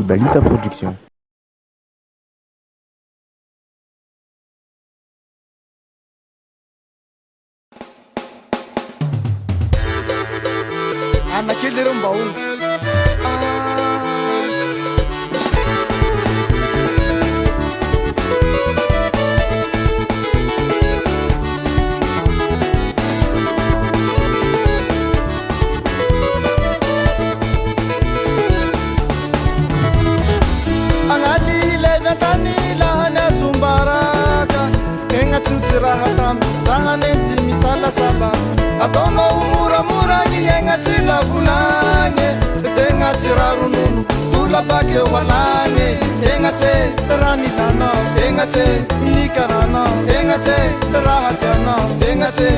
Ibalita Production. أنا كل يوم بقول أنا اللي لفتني لهنا سمباركا إنك تسرعتم لهنا أنت مسلا سبا أتونا umura murangi yenga tila fulange tenga tirarununu tula bake walange yenga te rani lana yenga te nikarana yenga te rahatana yenga te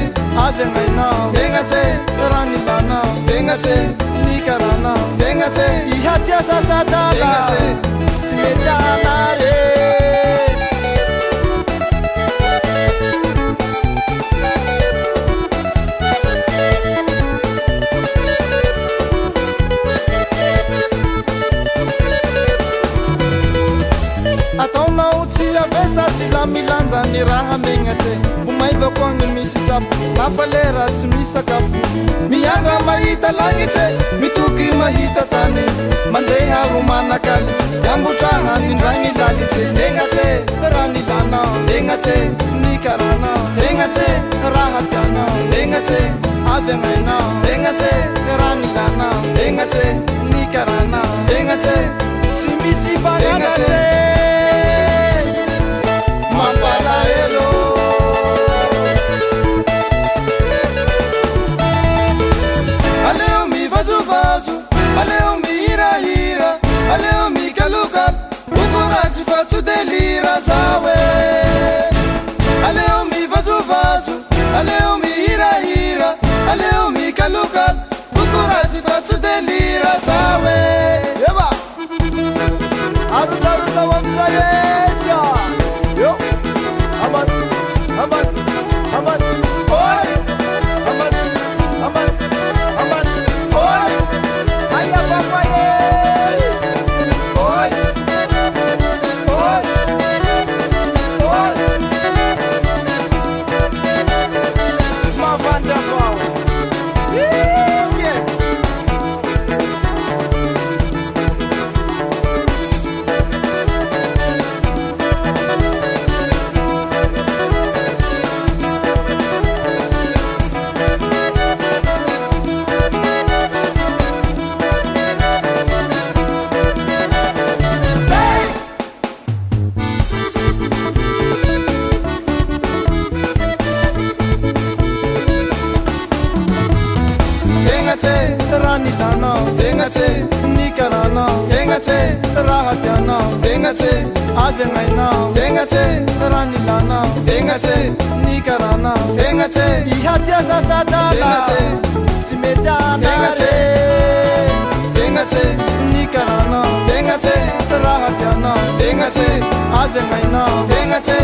avengaina yenga te rani lana yenga te nikarana yenga te ihatia sasada yenga te simetana re Atona utia vesa tila milanja ni raha mengate umaiva kwangu misitafu nafalera tsimisa kafu mianga mahita langite mituki mahita tane mandeha rumana kalite yambutanga mindrangi lalite engate rani lana engate nikarana engate rahatana engate avengaina engate rani lana engate nikarana engate simisi bagate Aleo mi vazu vazu, aleo mi hira hira, aleo mi kalukal, ukuraji fatu delira zawe. Aleo mi vazu vazu, aleo mi hira hira, aleo mi kalukal, ukuraji fatu delira zawe. Yeba, azu daru tawam zayeja. Yo, aman, aman, aman, oi, aman, aman. Rani lana, engate, nikarana, engate, rahatana, engate, avengaina, engate, rani lana, engate, nikarana, engate, ihatia sasada, engate, simetana, engate, engate, nikarana, engate, rahatana, engate, avengaina, engate,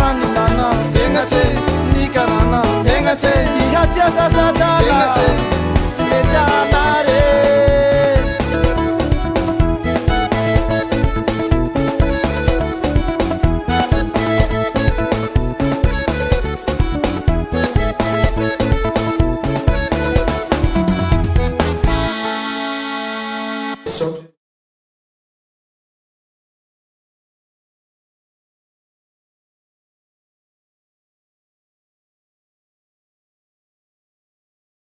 rani lana, engate, nikarana, engate, ihatia sasada, engate. So